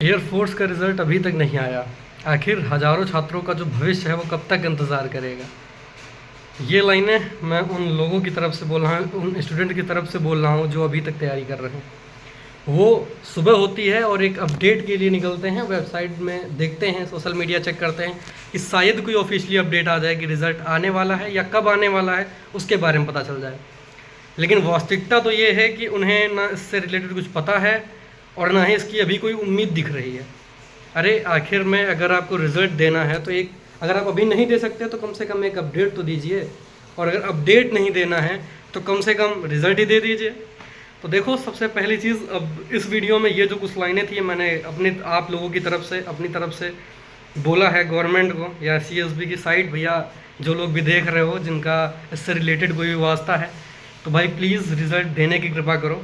Air force का result अभी तक नहीं आया। आखिर हज़ारों छात्रों का जो भविष्य है वो कब तक इंतज़ार करेगा। ये लाइनें मैं उन लोगों की तरफ से बोल रहा हूँ, उन स्टूडेंट की तरफ से बोल रहा हूँ जो अभी तक तैयारी कर रहे हैं। वो सुबह होती है और एक अपडेट के लिए निकलते हैं, वेबसाइट में देखते हैं, सोशल मीडिया चेक करते हैं कि शायद कोई ऑफिशियली अपडेट आ जाए कि रिज़ल्ट आने वाला है या कब आने वाला है, उसके बारे में पता चल जाए। लेकिन वास्तविकता तो ये है कि उन्हें ना इससे रिलेटेड कुछ पता है और ना ही इसकी अभी कोई उम्मीद दिख रही है। अरे आखिर में अगर आपको रिज़ल्ट देना है तो एक, अगर आप अभी नहीं दे सकते तो कम से कम एक अपडेट तो दीजिए, और अगर अपडेट नहीं देना है तो कम से कम रिज़ल्ट ही दे दीजिए। तो देखो, सबसे पहली चीज़, अब इस वीडियो में ये जो कुछ लाइनें थी मैंने अपने आप लोगों की तरफ से, अपनी तरफ से बोला है गवर्नमेंट को या सीएसबी की साइट। भैया जो लोग भी देख रहे हो जिनका इससे रिलेटेड कोई भी वास्ता है, तो भाई प्लीज़ रिज़ल्ट देने की कृपा करो।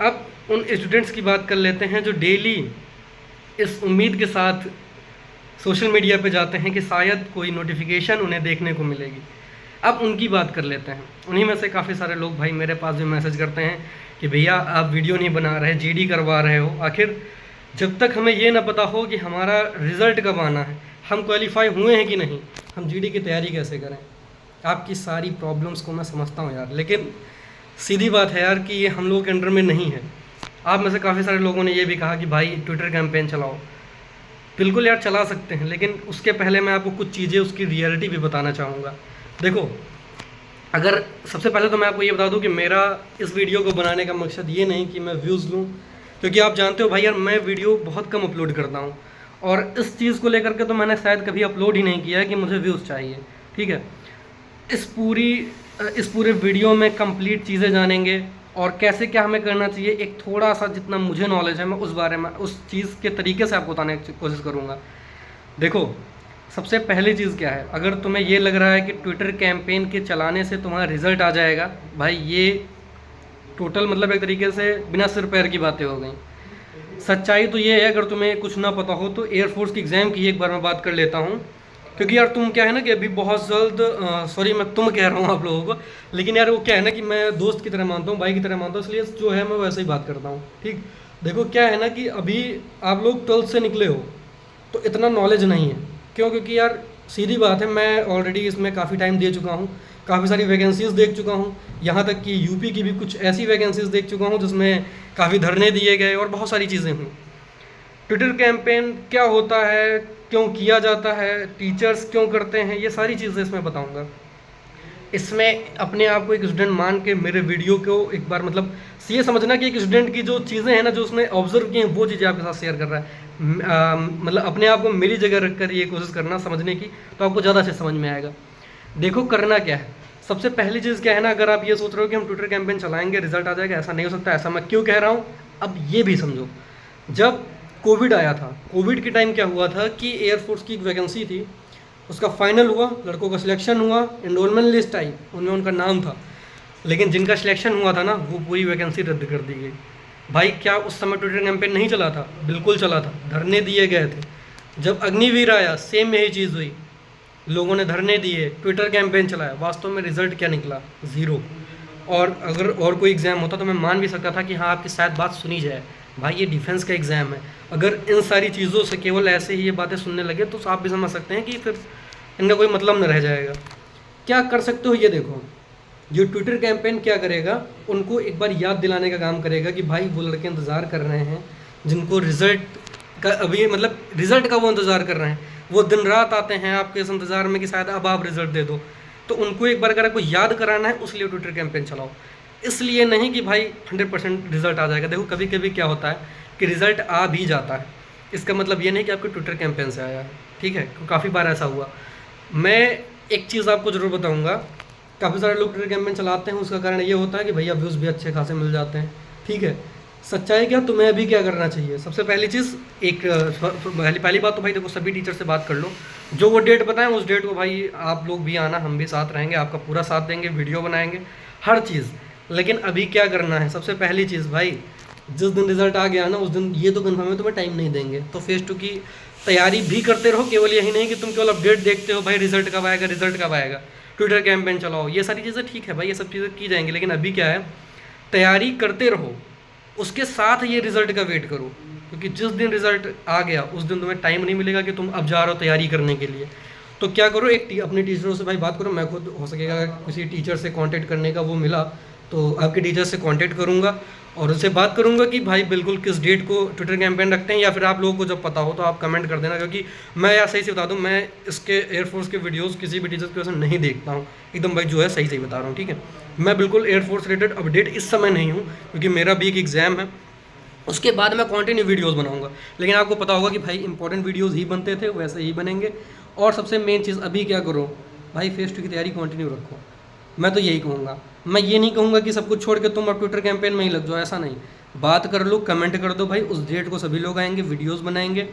अब उन स्टूडेंट्स की बात कर लेते हैं जो डेली इस उम्मीद के साथ सोशल मीडिया पे जाते हैं कि शायद कोई नोटिफिकेशन उन्हें देखने को मिलेगी। अब उनकी बात कर लेते हैं। उन्हीं में से काफ़ी सारे लोग भाई मेरे पास भी मैसेज करते हैं कि भैया आप वीडियो नहीं बना रहे, जीडी करवा रहे हो। आखिर जब तक हमें ये ना पता हो कि हमारा रिज़ल्ट कब आना है, हम क्वालिफाई हुए हैं कि नहीं, हम जीडी की तैयारी कैसे करें। आपकी सारी प्रॉब्लम्स को मैं समझता हूँ यार, लेकिन सीधी बात है यार कि ये हम लोगों के अंडर में नहीं है। आप में से काफ़ी सारे लोगों ने ये भी कहा कि भाई ट्विटर कैंपेन चलाओ। बिल्कुल यार चला सकते हैं, लेकिन उसके पहले मैं आपको कुछ चीज़ें, उसकी रियलिटी भी बताना चाहूँगा। देखो, अगर सबसे पहले तो मैं आपको ये बता दूं कि मेरा इस वीडियो को बनाने का मकसद ये नहीं कि मैं व्यूज़ लूं, क्योंकि आप जानते हो भाई यार मैं वीडियो बहुत कम अपलोड करता हूं, और इस चीज़ को लेकर के तो मैंने शायद कभी अपलोड ही नहीं किया है कि मुझे व्यूज़ चाहिए। ठीक है, इस पूरे वीडियो में कंप्लीट चीज़ें जानेंगे और कैसे क्या हमें करना चाहिए। एक थोड़ा सा जितना मुझे नॉलेज है मैं उस बारे में, उस चीज़ के तरीके से आपको बताने की कोशिश करूँगा। देखो, सबसे पहली चीज़ क्या है, अगर तुम्हें ये लग रहा है कि ट्विटर कैंपेन के चलाने से तुम्हारा रिज़ल्ट आ जाएगा, भाई ये टोटल मतलब एक तरीके से बिना सिर पैर की बातें हो गई। सच्चाई तो ये है, अगर तुम्हें कुछ ना पता हो तो एयरफोर्स की एग्ज़ाम की एक बार मैं बात कर लेता हूँ। क्योंकि यार तुम क्या है ना कि अभी बहुत जल्द, सॉरी मैं तुम कह रहा हूँ आप लोगों को, लेकिन यार वो क्या है ना कि मैं दोस्त की तरह मानता हूँ, भाई की तरह मानता हूँ, इसलिए जो है मैं वैसे ही बात करता हूँ। ठीक, देखो क्या है ना कि अभी आप लोग 12th से निकले हो तो इतना नॉलेज नहीं है। क्यों? क्योंकि यार सीधी बात है, मैं ऑलरेडी इसमें काफ़ी टाइम दे चुका हूँ, काफ़ी सारी वैकेंसीज़ देख चुका हूँ, यहाँ तक कि यूपी की भी कुछ ऐसी वैकेंसीज़ देख चुका हूँ जिसमें काफ़ी धरने दिए गए और बहुत सारी चीज़ें हुई। ट्विटर कैंपेन क्या होता है, क्यों किया जाता है, टीचर्स क्यों करते हैं, ये सारी चीज़ें इसमें बताऊँगा। इसमें अपने आप को एक स्टूडेंट मान के मेरे वीडियो को एक बार, मतलब ये समझना कि एक स्टूडेंट की जो चीज़ें हैं ना, जो उसने ऑब्जर्व की हैं, वो चीज़ें आपके साथ शेयर कर रहा है। मतलब अपने आप को मेरी जगह रख कर ये कोशिश करना समझने की, तो आपको ज़्यादा अच्छे समझ में आएगा। देखो करना क्या है, सबसे पहली चीज़ क्या है ना, अगर आप ये सोच रहे हो कि हम ट्विटर कैंपेन चलाएंगे रिजल्ट आ जाएगा, ऐसा नहीं हो सकता। ऐसा मैं क्यों कह रहा हूँ, अब ये भी समझो। जब कोविड आया था, कोविड के टाइम क्या हुआ था कि एयरफोर्स की एक वैकेंसी थी, उसका फाइनल हुआ, लड़कों का सिलेक्शन हुआ, एनरोलमेंट लिस्ट आई, उनमें उनका नाम था, लेकिन जिनका सिलेक्शन हुआ था ना, वो पूरी वैकेंसी रद्द कर दी गई। भाई क्या उस समय ट्विटर कैंपेन नहीं चला था? बिल्कुल चला था, धरने दिए गए थे। जब अग्निवीर आया सेम यही चीज़ हुई, लोगों ने धरने दिए, ट्विटर कैंपेन चलाया, वास्तव में रिजल्ट क्या निकला? ज़ीरो। और अगर और कोई एग्ज़ाम होता तो मैं मान भी सकता था कि हाँ आपकी शायद बात सुनी जाए, भाई ये डिफेंस का एग्ज़ाम है। अगर इन सारी चीज़ों से केवल ऐसे ही ये बातें सुनने लगे तो आप भी समझ सकते हैं कि फिर इनका कोई मतलब न रह जाएगा। क्या कर सकते हो ये देखो, जो ट्विटर कैंपेन क्या करेगा, उनको एक बार याद दिलाने का काम करेगा कि भाई वो लड़के इंतज़ार कर रहे हैं जिनको रिज़ल्ट का अभी, मतलब रिज़ल्ट का वो इंतज़ार कर रहे हैं, वो दिन रात आते हैं आपके इस इंतज़ार में कि शायद अब आप रिज़ल्ट दे दो। तो उनको एक बार अगर आपको याद कराना है, उसलिए ट्विटर कैंपेन चलाओ, इसलिए नहीं कि भाई 100% रिज़ल्ट आ जाएगा। देखो कभी कभी क्या होता है कि रिज़ल्ट आ भी जाता है, इसका मतलब ये नहीं कि आपके ट्विटर कैंपेन से आया है। ठीक है, काफ़ी बार ऐसा हुआ। मैं एक चीज़ आपको ज़रूर बताऊँगा, काफ़ी सारे लोग ट्विटर कैंपेन चलाते हैं, उसका कारण ये होता है कि भैया व्यूज़ भी अच्छे खासे मिल जाते हैं। ठीक है, सच्चाई क्या, तुम्हें अभी क्या करना चाहिए? सबसे पहली चीज़, एक पहली बात तो भाई देखो, सभी टीचर से बात कर लो, जो वो डेट बताएं उस डेट को भाई आप लोग भी आना, हम भी साथ रहेंगे, आपका पूरा साथ देंगे, वीडियो बनाएंगे, हर चीज़। लेकिन अभी क्या करना है, सबसे पहली चीज़ भाई, जिस दिन रिजल्ट आ गया ना उस दिन ये तो कन्फर्म है तुम्हें टाइम नहीं देंगे, तो फेज़ 2 की तैयारी भी करते रहो। केवल यही नहीं कि तुम केवल अपडेट देखते हो, भाई रिजल्ट कब आएगा, रिजल्ट कब आएगा, ट्विटर कैंपेन चलाओ, ये सारी चीज़ें ठीक है भाई, ये सब चीज़ें की जाएंगी, लेकिन अभी क्या है, तैयारी करते रहो, उसके साथ ये रिज़ल्ट का वेट करो। क्योंकि जिस दिन रिजल्ट आ गया उस दिन तुम्हें टाइम नहीं मिलेगा कि तुम अब जा रहे हो तैयारी करने के लिए। तो क्या करो, अपने टीचरों से भाई बात करो। मैं खुद हो सकेगा अगर किसी टीचर से कांटेक्ट करने का वो मिला तो आपके टीचर से कांटेक्ट करूँगा और उनसे बात करूँगा कि भाई बिल्कुल किस डेट को ट्विटर कैंपेन रखते हैं, या फिर आप लोगों को जब पता हो तो आप कमेंट कर देना। क्योंकि मैं यार सही से बता दूँ, मैं इसके एयरफोर्स के वीडियोस किसी भी टीचर की वजह से नहीं देखता हूँ एकदम भाई, जो है सही सही बता रहा हूँ, ठीक है। मैं बिल्कुल एयरफोर्स रिलेटेड अपडेट इस समय नहीं हूँ, क्योंकि मेरा भी एक एग्ज़ाम है, उसके बाद मैं कंटिन्यू वीडियोस बनाऊंगा। लेकिन आपको पता होगा कि भाई इंपॉर्टेंट वीडियोस ही बनते थे, वैसे ही बनेंगे। और सबसे मेन चीज़ अभी क्या करो भाई, फेस टू की तैयारी कंटिन्यू रखो। मैं तो यही कहूँगा। मैं ये नहीं कहूँगा कि सब कुछ छोड़ के तुम अब ट्विटर कैंपेन में ही लग जाओ, ऐसा नहीं। बात कर लो, कमेंट कर दो भाई, उस डेट को सभी लोग आएंगे, वीडियोज़ बनाएंगे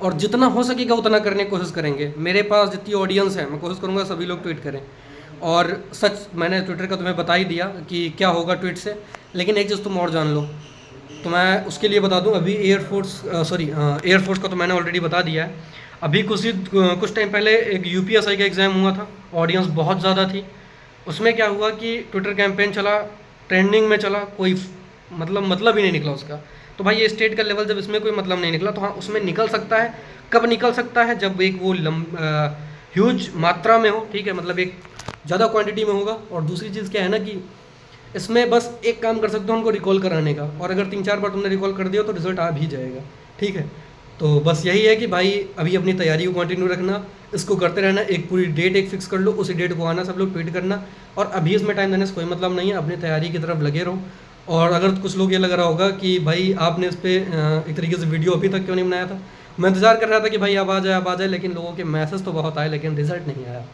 और जितना हो सकेगा उतना करने की कोशिश करेंगे। मेरे पास जितनी ऑडियंस है मैं कोशिश करूँगा सभी लोग ट्वीट करें। और सच मैंने ट्विटर का तुम्हें बता ही दिया कि क्या होगा ट्वीट से, लेकिन एक चीज़ तुम और जान लो। तो मैं उसके लिए बता दूं, अभी एयरफोर्स का तो मैंने ऑलरेडी बता दिया है। अभी कुछ टाइम पहले एक यूपीएसआई का एग्ज़ाम हुआ था, ऑडियंस बहुत ज़्यादा थी। उसमें क्या हुआ कि ट्विटर कैंपेन चला, ट्रेंडिंग में चला, कोई मतलब ही नहीं निकला उसका। तो भाई ये स्टेट का लेवल, जब इसमें कोई मतलब नहीं निकला तो हाँ उसमें निकल सकता है। कब निकल सकता है? जब एक वो ह्यूज मात्रा में हो, ठीक है, मतलब एक ज़्यादा क्वांटिटी में होगा। और दूसरी चीज़ क्या है ना कि इसमें बस एक काम कर सकते हो उनको रिकॉल कराने का, और अगर 3-4 बार तुमने रिकॉल कर दिया तो रिजल्ट आ भी जाएगा, ठीक है। तो बस यही है कि भाई अभी अपनी तैयारी को कंटिन्यू रखना, इसको करते रहना। एक पूरी डेट एक फिक्स कर लो, उसी डेट को आना, सब लोग ट्वीट करना। और अभी इसमें टाइम देने से कोई मतलब नहीं है, अपनी तैयारी की तरफ लगे रहो। और अगर कुछ लोग ये लग रहा होगा कि भाई आपने इस पर एक तरीके से वीडियो अभी तक क्यों नहीं बनाया था, मैं इंतज़ार कर रहा था कि भाई अब आ जाए, लेकिन लोगों के मैसेज तो बहुत आए लेकिन रिजल्ट नहीं आया,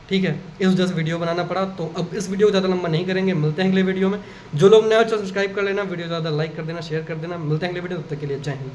ठीक है। इस वजह से वीडियो बनाना पड़ा। तो अब इस वीडियो को ज़्यादा लंबा नहीं करेंगे, मिलते हैं अगले वीडियो में। जो लोग नए हो सब्सक्राइब कर लेना, वीडियो ज़्यादा लाइक कर देना, शेयर कर देना। मिलते हैं अगले वीडियो, तब तक के लिए जय हिंद।